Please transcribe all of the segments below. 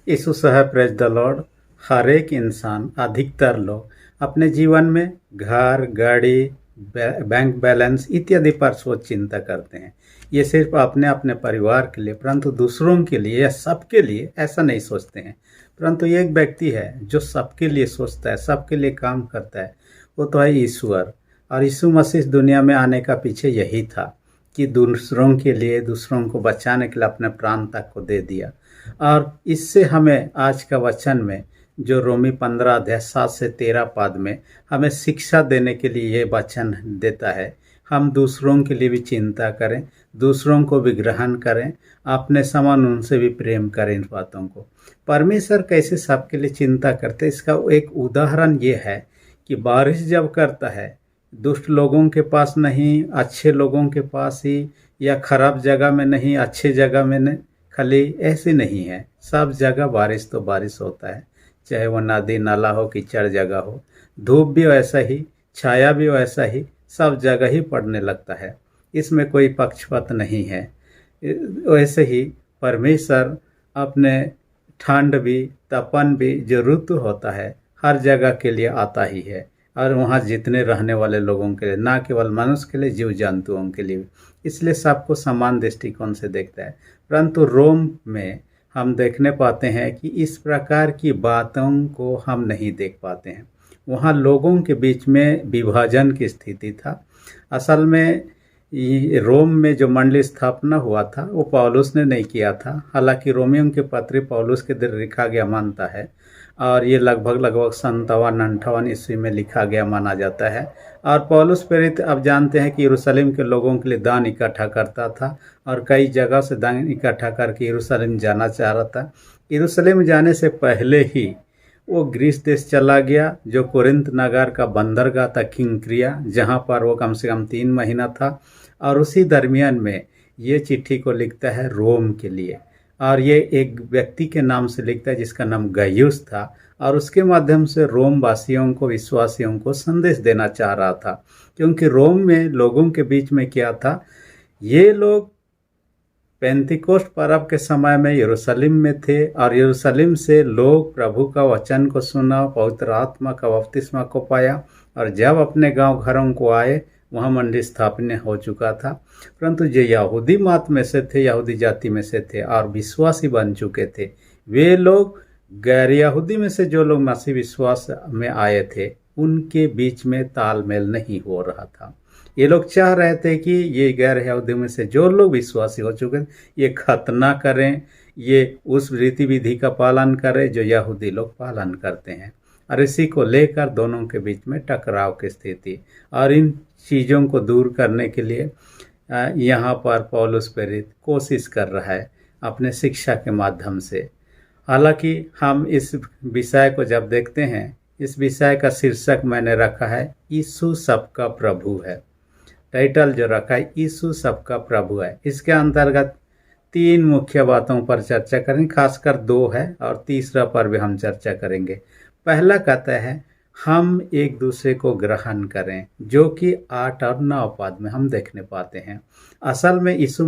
यीशु साहब praise the Lord. हर एक इंसान, अधिकतर लोग अपने जीवन में घर, गाड़ी, बैंक बैलेंस इत्यादि पर सोच चिंता करते हैं। ये सिर्फ अपने अपने परिवार के लिए, परंतु दूसरों के लिए या सबके लिए ऐसा नहीं सोचते हैं। परंतु एक व्यक्ति है जो सबके लिए सोचता है, सबके लिए काम करता है, वो तो है ईश्वर। और यीशु मसीह दुनिया में आने का पीछे यही था कि दूसरों के लिए, दूसरों को बचाने के लिए अपने प्राण तक को दे दिया। और इससे हमें आज का वचन में जो रोमी 15 अध्याय 7 से 13 पद में हमें शिक्षा देने के लिए ये वचन देता है। हम दूसरों के लिए भी चिंता करें, दूसरों को भी ग्रहण करें, अपने समान उनसे भी प्रेम करें। इन बातों को परमेश्वर कैसे सबके लिए चिंता करते, इसका एक उदाहरण ये है कि बारिश जब करता है, दुष्ट लोगों के पास नहीं, अच्छे लोगों के पास ही, या खराब जगह में नहीं, अच्छे जगह में नहीं, खाली ऐसे नहीं है। सब जगह बारिश तो बारिश होता है, चाहे वो नदी नाला हो, कीचड़ जगह हो। धूप भी वैसा ही, छाया भी वैसा ही, सब जगह ही पड़ने लगता है। इसमें कोई पक्षपात नहीं है। वैसे ही परमेश्वर अपने ठंड भी, तपन भी, जो ऋतु होता है, हर जगह के लिए आता ही है। और वहाँ जितने रहने वाले लोगों के लिए, ना केवल मनुष्य के लिए, जीव जंतुओं के लिए, इसलिए सबको समान दृष्टिकोण से देखता है। परंतु रोम में हम देखने पाते हैं कि इस प्रकार की बातों को हम नहीं देख पाते हैं। वहाँ लोगों के बीच में विभाजन की स्थिति था। असल में रोम में जो मंडली स्थापना हुआ था वो पौलुस ने नहीं किया था। हालांकि रोमियों के पत्र पौलुस के द्वारा लिखा गया मानता है, और ये लगभग 57-58 ईस्वी में लिखा गया माना जाता है। और पौलुस प्रेरित अब जानते हैं कि यरूशलेम के लोगों के लिए दान इकट्ठा करता था, और कई जगह से दान इकट्ठा करके यरूशलेम जाना चाह रहा था। यरूशलेम जाने से पहले ही वो ग्रीस देश चला गया, जो कोरिन्थ नगर का बंदरगाह था, किंक्रिया, जहाँ पर वो कम से कम 3 महीना था। और उसी दरमियान में ये चिट्ठी को लिखता है रोम के लिए, और ये एक व्यक्ति के नाम से लिखता है जिसका नाम गयुस था। और उसके माध्यम से रोम वासियों को, विश्वासियों को संदेश देना चाह रहा था। क्योंकि रोम में लोगों के बीच में क्या था, ये लोग पेंतिकोस्ट पर्व के समय में यरूशलेम में थे, और यरूशलेम से लोग प्रभु का वचन को सुना, पवित्र आत्मा का बपतिस्मा को पाया, और जब अपने गांव घरों को आए, वहाँ मंदिर स्थापना हो चुका था। परंतु जो यहूदी मत में से थे, यहूदी जाति में से थे और विश्वासी बन चुके थे, वे लोग गैर यहूदी में से जो लोग मसीह विश्वास में आए थे, उनके बीच में तालमेल नहीं हो रहा था। ये लोग चाह रहे थे कि ये गैर यहूदी में से जो लोग विश्वासी हो चुके थे, ये खतना करें, ये उस रीति विधि का पालन करें जो यहूदी लोग पालन करते हैं। और इसी को लेकर दोनों के बीच में टकराव की स्थिति, और इन चीज़ों को दूर करने के लिए यहाँ पर पौलुस प्रेरित कोशिश कर रहा है अपने शिक्षा के माध्यम से। हालांकि हम इस विषय को जब देखते हैं, इस विषय का शीर्षक मैंने रखा है यीशु सबका प्रभु है। टाइटल जो रखा है यीशु सबका प्रभु है। इसके अंतर्गत 3 मुख्य बातों पर चर्चा करेंगे, खासकर 2 है और तीसरा पर भी हम चर्चा करेंगे। पहला कहता है हम एक दूसरे को ग्रहण करें, जो कि 8 और 9 पद में हम देखने पाते हैं। असल में यीशु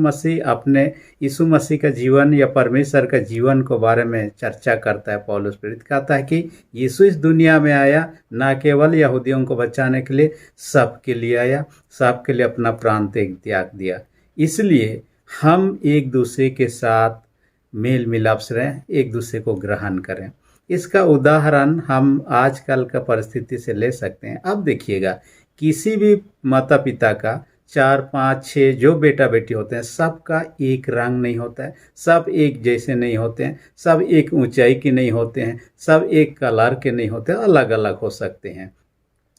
मसीह का जीवन या परमेश्वर का जीवन को बारे में चर्चा करता है। पौलुस प्रेरित कहता है कि यीशु इस दुनिया में आया न केवल यहूदियों को बचाने के लिए, सबके लिए आया, सबके लिए अपना प्राण त्याग दिया। इसलिए हम एक दूसरे के साथ मेल मिलाप से रहें, एक दूसरे को ग्रहण करें। इसका उदाहरण हम आजकल का परिस्थिति से ले सकते हैं। अब देखिएगा, किसी भी माता पिता का 4, 5, 6 जो बेटा बेटी होते हैं, सबका एक रंग नहीं होता है, सब एक जैसे नहीं होते हैं, सब एक ऊंचाई के नहीं होते हैं, सब एक कलर के नहीं होते, अलग अलग हो सकते हैं।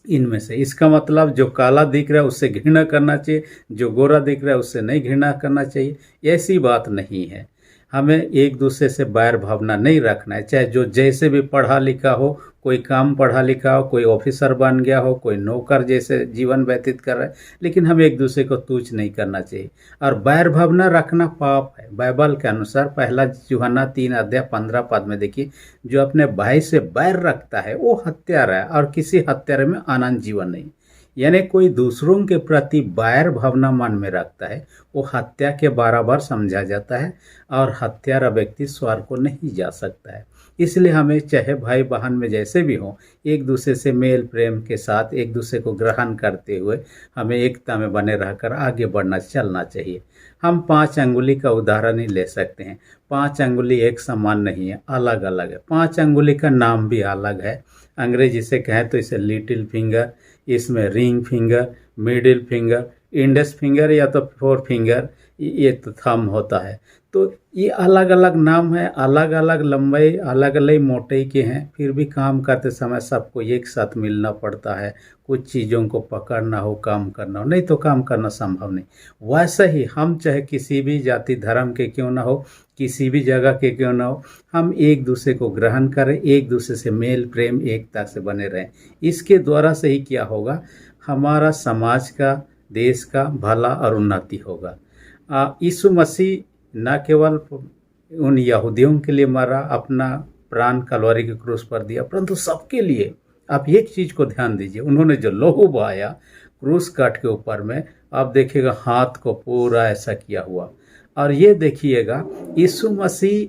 इनमें से इसका मतलब जो काला दिख रहा है उससे घृणा करना चाहिए, जो गोरा दिख रहा है उससे नहीं घृणा करना चाहिए, ऐसी बात नहीं है। हमें एक दूसरे से बैर भावना नहीं रखना है, चाहे जो जैसे भी पढ़ा लिखा हो, कोई काम पढ़ा लिखा हो, कोई ऑफिसर बन गया हो, कोई नौकर जैसे जीवन व्यतीत कर रहा है, लेकिन हमें एक दूसरे को तुच्छ नहीं करना चाहिए। और बैर भावना रखना पाप है। बाइबल के अनुसार 1 यूहन्ना 3 अध्याय 15 पद में देखिए, जो अपने भाई से बैर रखता है वो हत्यारा है, और किसी हत्यारे में आनंद जीवन नहीं। यानी कोई दूसरों के प्रति बैर भावना मन में रखता है, वो हत्या के बराबर समझा जाता है और हत्यारा व्यक्ति स्वर्ग को नहीं जा सकता है। इसलिए हमें चाहे भाई बहन में जैसे भी हो, एक दूसरे से मेल प्रेम के साथ एक दूसरे को ग्रहण करते हुए हमें एकता में बने रहकर आगे बढ़ना चलना चाहिए। हम 5 अंगुली का उदाहरण ही ले सकते हैं। 5 अंगुली एक समान नहीं है, अलग अलग है। 5 अंगुली का नाम भी अलग है। अंग्रेजी से कहें तो इसे लिटिल फिंगर, इसमें ring finger, middle finger, index finger या तो 4 फिंगर, ये तो थंब होता है। तो ये अलग अलग नाम है, अलग अलग लंबाई, अलग अलग मोटाई के हैं। फिर भी काम करते समय सबको एक साथ मिलना पड़ता है। कुछ चीज़ों को पकड़ना हो, काम करना हो, नहीं तो काम करना संभव नहीं। वैसा ही हम चाहे किसी भी जाति धर्म के क्यों ना हो, किसी भी जगह के क्यों ना हो, हम एक दूसरे को ग्रहण करें, एक दूसरे से मेल प्रेम एकता से बने रहें। इसके द्वारा से ही क्या होगा, हमारा समाज का, देश का भला और उन्नति होगा। यीशु मसीह न केवल उन यहूदियों के लिए मरा, अपना प्राण कलवरी के क्रूस पर दिया, परंतु सबके लिए। आप एक चीज़ को ध्यान दीजिए, उन्होंने जो लहू बहाया क्रूस काट के ऊपर में, आप देखिएगा हाथ को पूरा ऐसा किया हुआ। और ये देखिएगा यीशु मसीह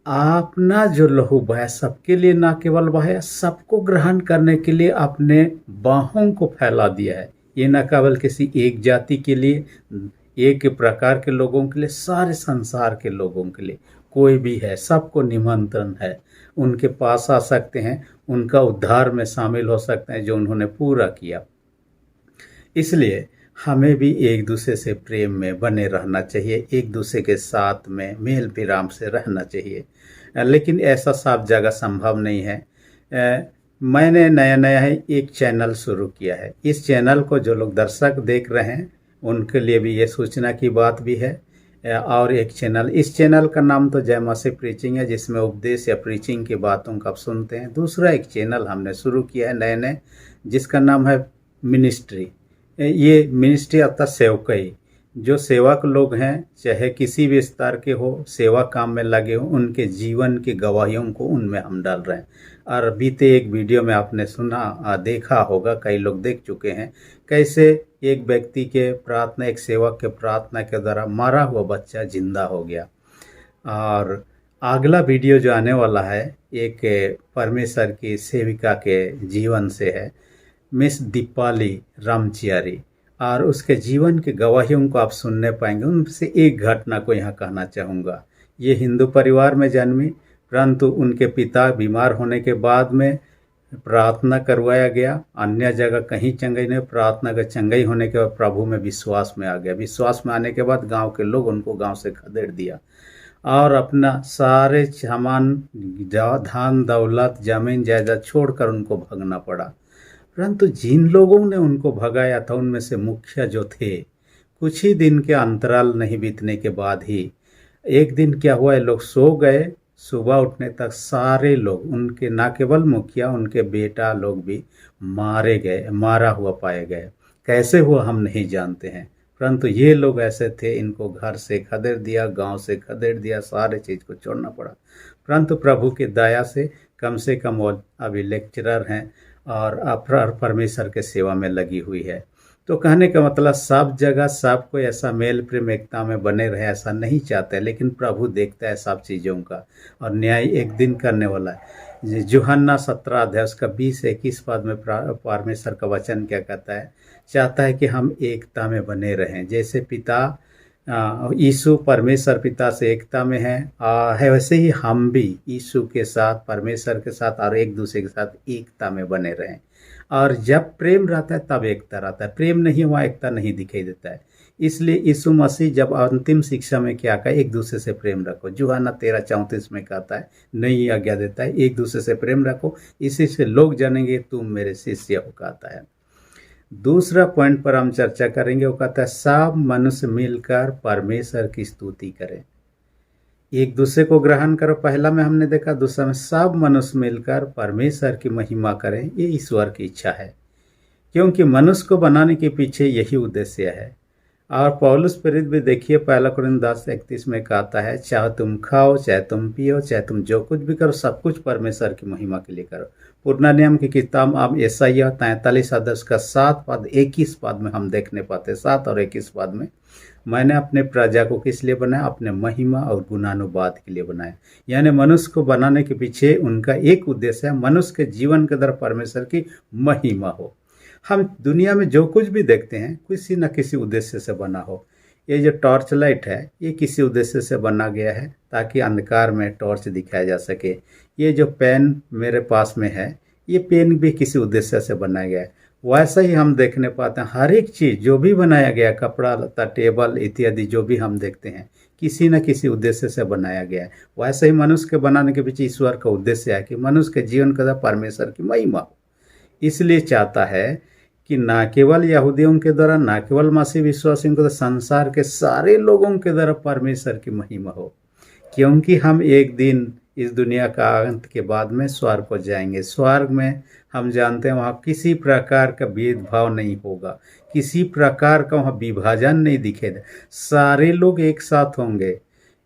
अपना जो लहू बहाया सबके लिए, ना केवल बहाया, सबको ग्रहण करने के लिए अपने बाहों को फैला दिया है। ये न केवल किसी एक जाति के लिए, एक प्रकार के लोगों के लिए, सारे संसार के लोगों के लिए, कोई भी है सबको निमंत्रण है। उनके पास आ सकते हैं, उनका उद्धार में शामिल हो सकते हैं जो उन्होंने पूरा किया। इसलिए हमें भी एक दूसरे से प्रेम में बने रहना चाहिए, एक दूसरे के साथ में मेल विराम से रहना चाहिए। लेकिन ऐसा सब जगह संभव नहीं है। मैंने नया नया है एक चैनल शुरू किया है। इस चैनल को जो लोग दर्शक देख रहे हैं उनके लिए भी ये सूचना की बात भी है। और एक चैनल, इस चैनल का नाम तो जय मसीह प्रीचिंग है, जिसमें उपदेश या प्रीचिंग की बातों को आप सुनते हैं। दूसरा एक चैनल हमने शुरू किया है नए नए, जिसका नाम है मिनिस्ट्री। ये मिनिस्ट्री अर्थात सेवकई, जो सेवक लोग हैं, चाहे किसी भी स्तर के हो, सेवा काम में लगे हो, उनके जीवन की गवाहियों को उनमें हम डाल रहे हैं। और बीते एक वीडियो में आपने सुना, देखा होगा, कई लोग देख चुके हैं, कैसे एक व्यक्ति के प्रार्थना, एक सेवक के प्रार्थना के द्वारा मरा हुआ बच्चा जिंदा हो गया। और अगला वीडियो जो आने वाला है एक परमेश्वर की सेविका के जीवन से है, मिस दीपाली रामचियारी, और उसके जीवन की गवाहियों को आप सुनने पाएंगे। उनसे एक घटना को यहाँ कहना चाहूँगा। ये हिंदू परिवार में जन्मी, परंतु उनके पिता बीमार होने के बाद में प्रार्थना करवाया गया। अन्य जगह कहीं चंगाई नहीं, प्रार्थना का चंगाई होने के बाद प्रभु में विश्वास में आ गया। विश्वास में आने के बाद गांव के लोग उनको गांव से खदेड़ दिया और अपना सारे सामान, धान दौलत, जमीन जायदाद छोड़कर उनको भागना पड़ा। परंतु जिन लोगों ने उनको भगाया था, उनमें से मुखिया जो थे, कुछ ही दिन के अंतराल नहीं बीतने के बाद ही एक दिन क्या हुआ, ये लोग सो गए। सुबह उठने तक सारे लोग, उनके ना केवल मुखिया, उनके बेटा लोग भी मारे गए, मारा हुआ पाए गए। कैसे हुआ हम नहीं जानते हैं, परंतु ये लोग ऐसे थे, इनको घर से खदेड़ दिया, गांव से खदेड़ दिया, सारे चीज़ को छोड़ना पड़ा। परंतु प्रभु की दया से कम वो अभी लेक्चरर हैं और परमेश्वर के सेवा में लगी हुई है। तो कहने का मतलब सब जगह सबको ऐसा मेल प्रेम एकता में बने रहे ऐसा नहीं चाहते, लेकिन प्रभु देखता है सब चीज़ों का और न्याय एक दिन करने वाला है। यूहन्ना 17 अध्याय उसका 20-21 पद में परमेश्वर का वचन क्या कहता है, चाहता है कि हम एकता में बने रहें। जैसे पिता यीशु परमेश्वर पिता से एकता में है, वैसे ही हम भी यीशु के साथ, परमेश्वर के साथ और एक दूसरे के साथ एकता में बने रहें। और जब प्रेम रहता है तब एकता रहता है, प्रेम नहीं हुआ एकता नहीं दिखाई देता है। इसलिए यीशु मसीह जब अंतिम शिक्षा में क्या कहा, एक दूसरे से प्रेम रखो, यूहन्ना 13:34 में कहता है, नई आज्ञा देता है, एक दूसरे से प्रेम रखो, इसी से लोग जानेंगे तुम मेरे शिष्य हो, कहता है। दूसरा पॉइंट पर हम चर्चा करेंगे, वो कहता है सब मनुष्य मिलकर परमेश्वर की स्तुति करें, एक दूसरे को ग्रहण करो। पहला में हमने देखा, दूसरा में सब मनुष्य मिलकर परमेश्वर की महिमा करें, ये ईश्वर की इच्छा है, क्योंकि मनुष्य को बनाने के पीछे यही उद्देश्य है। और पौलुस प्रेरित भी देखिए, पहला कुरिन्थ 10:31 में कहता है, चाहे तुम खाओ, चाहे तुम पियो, चाहे तुम जो कुछ भी करो, सब कुछ परमेश्वर की महिमा के लिए करो। पुराना नियम की किताब अब यशायाह 43 अध्याय का 7 पद 21 पद में हम देखने पाते हैं, 7 और 21 पद में, मैंने अपने प्रजा को किस लिए बनाया? अपने महिमा और गुणानुवाद के लिए बनाया। यानी मनुष्य को बनाने के पीछे उनका एक उद्देश्य है, मनुष्य के जीवन के द्वारा परमेश्वर की महिमा हो। हम दुनिया में जो कुछ भी देखते हैं किसी न किसी उद्देश्य से बना हो। ये जो टॉर्च लाइट है, ये किसी उद्देश्य से बना गया है ताकि अंधकार में टॉर्च दिखाया जा सके। ये जो पेन मेरे पास में है, ये पेन भी किसी उद्देश्य से बनाया गया है। वैसा ही हम देखने पाते हैं, हर एक चीज़ जो भी बनाया गया, कपड़ा लत्ता टेबल इत्यादि जो भी हम देखते हैं, किसी न किसी उद्देश्य से बनाया गया है। वैसे ही मनुष्य के बनाने के पीछे ईश्वर का उद्देश्य है कि मनुष्य के जीवन का परमेश्वर की महिमा हो। इसलिए चाहता है कि ना केवल यहूदियों के द्वारा, ना केवल मसीह विश्वासियों के द्वारा, संसार के सारे लोगों के द्वारा परमेश्वर की महिमा हो। क्योंकि हम एक दिन इस दुनिया का अंत के बाद में स्वर्ग को जाएंगे। स्वर्ग में हम जानते हैं वहाँ किसी प्रकार का भेदभाव नहीं होगा, किसी प्रकार का वहाँ विभाजन नहीं दिखेगा, सारे लोग एक साथ होंगे।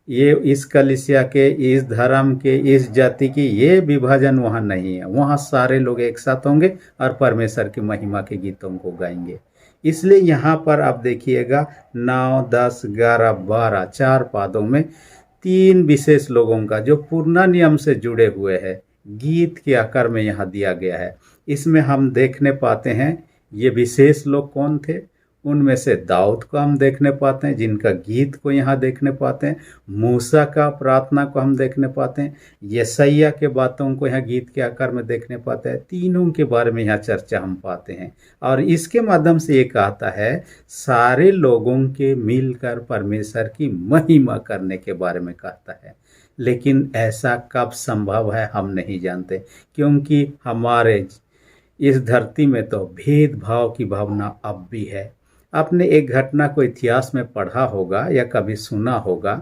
ये इस कलीसिया के, इस धर्म के, इस जाति की, ये विभाजन वहाँ नहीं है। वहाँ सारे लोग एक साथ होंगे और परमेश्वर की महिमा के गीतों को गाएंगे। इसलिए यहाँ पर आप देखिएगा 9, 10, 11, 12 4 पादों में 3 विशेष लोगों का जो पुराना नियम से जुड़े हुए हैं गीत के आकार में यहाँ दिया गया है। इसमें हम देखने पाते हैं ये विशेष लोग कौन थे। उनमें से दाऊद को हम देखने पाते हैं, जिनका गीत को यहाँ देखने पाते हैं। मूसा का प्रार्थना को हम देखने पाते हैं। यशायाह के बातों को यहाँ गीत के आकार में देखने पाते हैं। तीनों के बारे में यहाँ चर्चा हम पाते हैं और इसके माध्यम से ये कहता है सारे लोगों के मिलकर परमेश्वर की महिमा करने के बारे में कहता है। लेकिन ऐसा कब संभव है हम नहीं जानते, क्योंकि हमारे इस धरती में तो भेदभाव की भावना अब भी है। आपने एक घटना को इतिहास में पढ़ा होगा या कभी सुना होगा।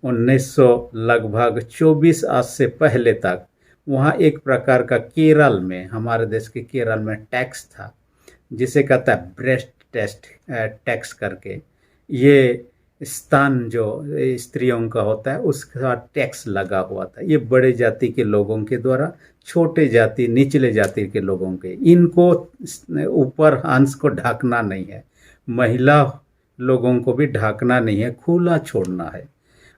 1900 लगभग 24 आज से पहले तक वहाँ एक प्रकार का केरल में, हमारे देश के केरल में टैक्स था जिसे कहता है ब्रेस्ट टेस्ट टैक्स करके। ये स्तन जो स्त्रियों का होता है उसका टैक्स लगा हुआ था। ये बड़े जाति के लोगों के द्वारा छोटे जाति, निचले जाति के लोगों के, इनको ऊपर अंश को ढकना नहीं है, महिला लोगों को भी ढकना नहीं है, खुला छोड़ना है।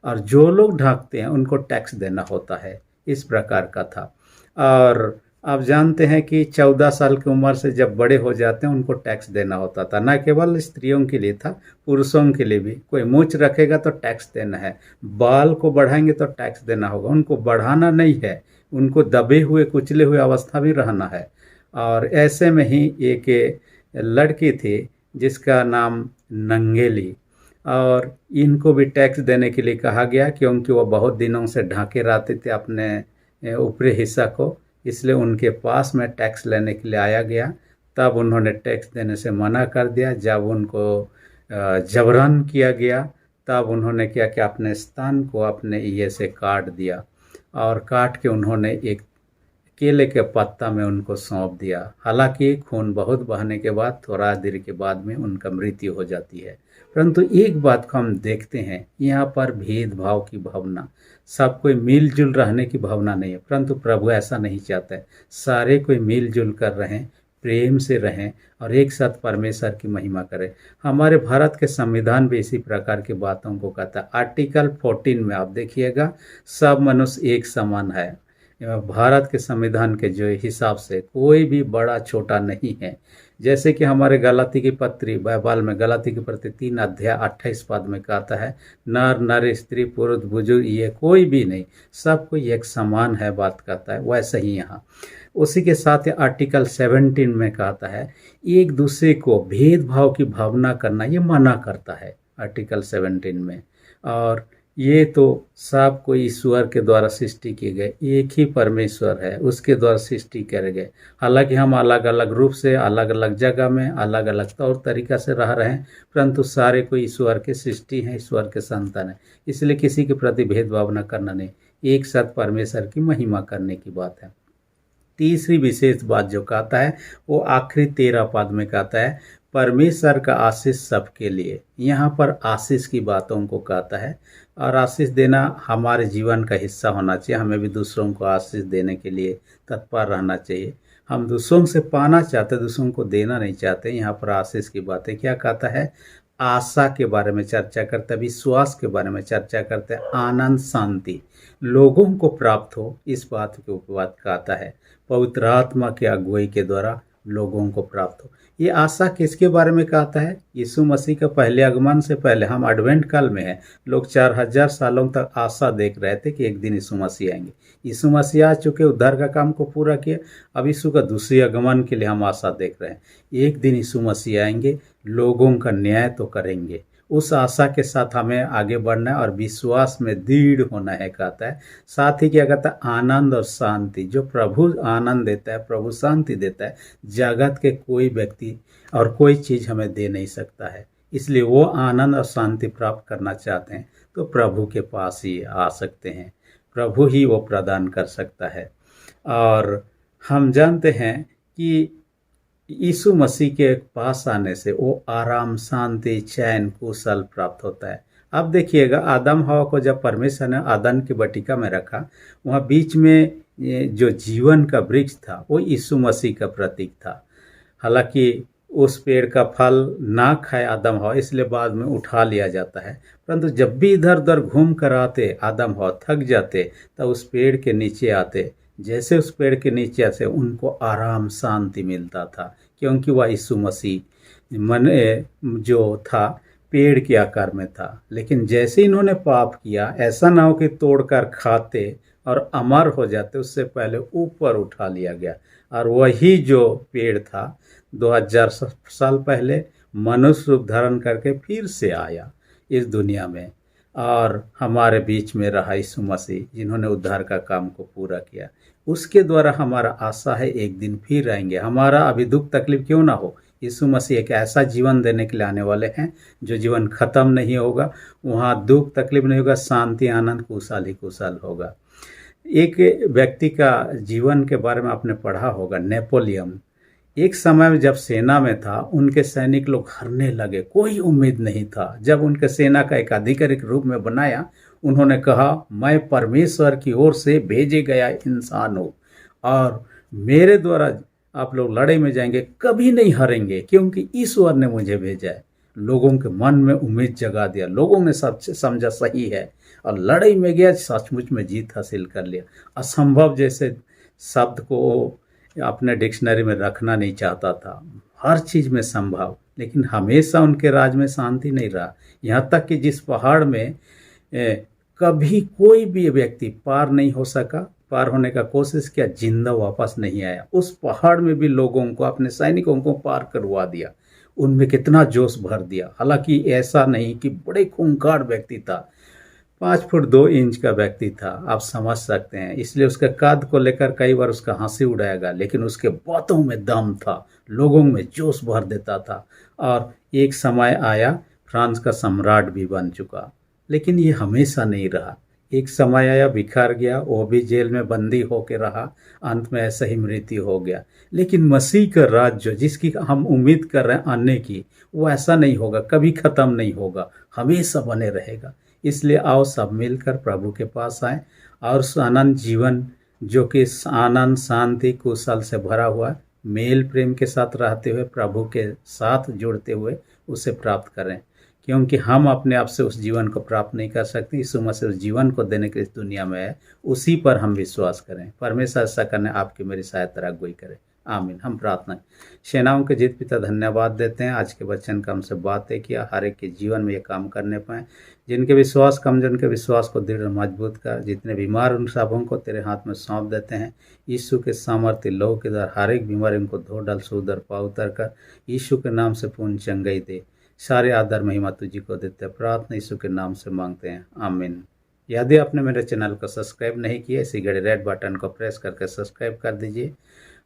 और जो लोग ढकते हैं उनको टैक्स देना होता है। इस प्रकार का था। और आप जानते हैं कि 14 साल की उम्र से जब बड़े हो जाते हैं उनको टैक्स देना होता था। न केवल स्त्रियों के लिए था, पुरुषों के लिए भी। कोई मूंछ रखेगा तो टैक्स देना है, बाल को बढ़ाएंगे तो टैक्स देना होगा। उनको बढ़ाना नहीं है, उनको दबे हुए कुचले हुए अवस्था में रहना है। और ऐसे में ही एक लड़की थी जिसका नाम नंगेली, और इनको भी टैक्स देने के लिए कहा गया क्योंकि वो बहुत दिनों से ढांके रहते थे अपने ऊपरी हिस्सा को, इसलिए उनके पास में टैक्स लेने के लिए आया गया। तब उन्होंने टैक्स देने से मना कर दिया। जब उनको जबरन किया गया तब उन्होंने क्या कि अपने स्तन को अपने ये से काट दिया और काट के उन्होंने एक केले के पत्ता में उनको सौंप दिया। हालांकि खून बहुत बहने के बाद थोड़ा देर के बाद में उनका मृत्यु हो जाती है। परंतु एक बात को हम देखते हैं, यहाँ पर भेदभाव की भावना, सब कोई मिलजुल रहने की भावना नहीं है। परंतु प्रभु ऐसा नहीं चाहता है, सारे कोई मिलजुल कर रहें, प्रेम से रहें और एक साथ परमेश्वर की महिमा करें। हमारे भारत के संविधान भी इसी प्रकार की बातों को कहता है। आर्टिकल 14 में आप देखिएगा, सब मनुष्य एक समान है। भारत के संविधान के जो हिसाब से कोई भी बड़ा छोटा नहीं है। जैसे कि हमारे गलाती की पत्री बाइबल में गलाती की पत्री 3 अध्याय 28 पद में कहता है, नर नर स्त्री पुरुष बुजुर्ग ये कोई भी नहीं, सब कोई एक समान है, बात कहता है। वैसे ही यहाँ उसी के साथ आर्टिकल 17 में कहता है एक दूसरे को भेदभाव की भावना करना ये मना करता है आर्टिकल 17 में। और ये तो सब कोई ईश्वर के द्वारा सृष्टि किए गए, एक ही परमेश्वर है, उसके द्वारा सृष्टि करे गए। हालांकि हम अलग अलग रूप से, अलग अलग जगह में, अलग अलग तौर तरीका से रह रहे हैं, परंतु सारे कोई ईश्वर के सृष्टि हैं, ईश्वर के संतान हैं। इसलिए किसी के प्रति भेदभाव न करना नहीं, एक साथ परमेश्वर की महिमा करने की बात है। तीसरी विशेष बात जो कहता है वो आखिरी 13 पद में कहता है, परमेश्वर का आशीष सबके लिए। यहाँ पर आशीष की बातों को कहता है, और आशीष देना हमारे जीवन का हिस्सा होना चाहिए। हमें भी दूसरों को आशीष देने के लिए तत्पर रहना चाहिए। हम दूसरों से पाना चाहते, दूसरों को देना नहीं चाहते। यहाँ पर आशीष की बातें क्या कहता है, आशा के बारे में चर्चा करते हैं, विश्वास के बारे में चर्चा करते हैं, आनंद शांति लोगों को प्राप्त हो, इस बात के ऊपर कहता है। पवित्र आत्मा की अगुवाई के द्वारा लोगों को प्राप्त हो। ये आशा किसके बारे में कहता है, यीशु मसीह का पहले आगमन से पहले, हम एडवेंट काल में हैं, लोग 4000 सालों तक आशा देख रहे थे कि एक दिन यीशु मसीह आएंगे। यीशु मसीह आ चुके, उद्धार का काम को पूरा किया। अब यीशु का दूसरी आगमन के लिए हम आशा देख रहे हैं। एक दिन यीशु मसीह आएंगे, लोगों का न्याय तो करेंगे। उस आशा के साथ हमें आगे बढ़ना है और विश्वास में दृढ़ होना है कहता है। साथ ही क्या कहता है, आनंद और शांति। जो प्रभु आनंद देता है, प्रभु शांति देता है, जगत के कोई व्यक्ति और कोई चीज़ हमें दे नहीं सकता है। इसलिए वो आनंद और शांति प्राप्त करना चाहते हैं तो प्रभु के पास ही आ सकते हैं। प्रभु ही वो प्रदान कर सकता है। और हम जानते हैं कि यीशु मसीह के पास आने से वो आराम, शांति, चैन, कुशल प्राप्त होता है। अब देखिएगा, आदम हवा को जब परमेश्वर ने आदन की बटिका में रखा, वहाँ बीच में जो जीवन का वृक्ष था वो यीशु मसीह का प्रतीक था। हालांकि उस पेड़ का फल ना खाए आदम हवा, इसलिए बाद में उठा लिया जाता है। परंतु जब भी इधर उधर घूम कर आते, आदम हवा थक जाते, तब उस पेड़ के नीचे आते। जैसे उस पेड़ के नीचे से उनको आराम, शांति मिलता था, क्योंकि वह यीशु मसीह मन जो था पेड़ के आकार में था। लेकिन जैसे इन्होंने पाप किया, ऐसा ना हो कि तोड़कर खाते और अमर हो जाते, उससे पहले ऊपर उठा लिया गया। और वही जो पेड़ था 2000 साल पहले मनुष्य रूप धारण करके फिर से आया इस दुनिया में और हमारे बीच में रहा यीशु मसीह, जिन्होंने उद्धार का काम को पूरा किया। उसके द्वारा हमारा आशा है एक दिन फिर आएंगे। हमारा अभी दुख तकलीफ क्यों ना हो, यीशु मसीह एक ऐसा जीवन देने के लिए आने वाले हैं जो जीवन खत्म नहीं होगा। वहाँ दुख तकलीफ नहीं होगा, शांति, आनंद, कुशल ही कुशल होगा। एक व्यक्ति का जीवन के बारे में आपने पढ़ा होगा, नेपोलियन। एक समय में जब सेना में था, उनके सैनिक लोग हारने लगे, कोई उम्मीद नहीं था। जब उनके सेना का एक आधिकारिक रूप में बनाया, उन्होंने कहा, मैं परमेश्वर की ओर से भेजे गया इंसान हूँ और मेरे द्वारा आप लोग लड़ाई में जाएंगे, कभी नहीं हारेंगे, क्योंकि ईश्वर ने मुझे भेजा है। लोगों के मन में उम्मीद जगा दिया, लोगों ने सब समझा सही है और लड़ाई में गया, सचमुच में जीत हासिल कर लिया। असंभव जैसे शब्द को अपने डिक्शनरी में रखना नहीं चाहता था, हर चीज़ में संभव। लेकिन हमेशा उनके राज में शांति नहीं रहा। यहाँ तक कि जिस पहाड़ में कभी कोई भी व्यक्ति पार नहीं हो सका, पार होने का कोशिश किया, जिंदा वापस नहीं आया, उस पहाड़ में भी लोगों को, अपने सैनिकों को पार करवा दिया। उनमें कितना जोश भर दिया। हालांकि ऐसा नहीं कि बड़े खूंखार व्यक्ति था, 5 फुट 2 इंच का व्यक्ति था, आप समझ सकते हैं। इसलिए उसके कद को लेकर कई बार उसका हंसी उड़ाएगा, लेकिन उसके बातों में दम था, लोगों में जोश भर देता था। और एक समय आया, फ्रांस का सम्राट भी बन चुका। लेकिन ये हमेशा नहीं रहा। एक समय आया, बिखर गया, वो भी जेल में बंदी होकर रहा, अंत में ऐसा ही मृत्यु हो गया। लेकिन मसीह का राज्य जिसकी हम उम्मीद कर रहे हैं आने की, वो ऐसा नहीं होगा, कभी ख़त्म नहीं होगा, हमेशा बने रहेगा। इसलिए आओ सब मिलकर प्रभु के पास आएं और उस आनंद जीवन जो कि आनंद, शांति, कुशल से भरा हुआ, मेल प्रेम के साथ रहते हुए, प्रभु के साथ जुड़ते हुए उसे प्राप्त करें। क्योंकि हम अपने आप से उस जीवन को प्राप्त नहीं कर सकते। यीशु मसीह उस जीवन को देने के इस दुनिया में है, उसी पर हम विश्वास करें। परमेश्वर ऐसा करने आपकी मेरी सहायता अगुवाई करें। आमीन। हम प्रार्थना, सेनाओं के जीत पिता धन्यवाद देते हैं, आज के वचन का हमसे बातें किया, हर एक के जीवन में ये काम करने पाएँ। जिनके विश्वास कमजोर, उनके विश्वास को दृढ़ मजबूत कर। जितने बीमार उन सबों को तेरे हाथ में सौंप देते हैं। यीशु के सामर्थ्य लहू के द्वारा हर एक बीमारी उनको धो डाल, सुधर पाउतर कर। यीशु के नाम से पूर्ण चंगाई दे। सारे आदर महिमा तुझी को देते, प्रार्थना यीशु के नाम से मांगते हैं। आमीन। यदि आपने मेरे चैनल को सब्सक्राइब नहीं किया, इसी घड़ी रेड बटन को प्रेस करके सब्सक्राइब कर दीजिए।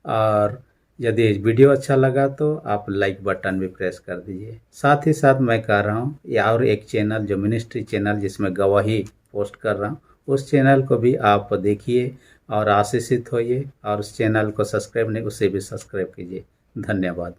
और यदि वीडियो अच्छा लगा तो आप लाइक बटन भी प्रेस कर दीजिए। साथ ही साथ मैं कह रहा हूँ, या और एक चैनल जो मिनिस्ट्री चैनल जिसमें गवाही पोस्ट कर रहा हूँ, उस चैनल को भी आप देखिए और आशीषित होइए। और उस चैनल को सब्सक्राइब नहीं, उसे भी सब्सक्राइब कीजिए। धन्यवाद।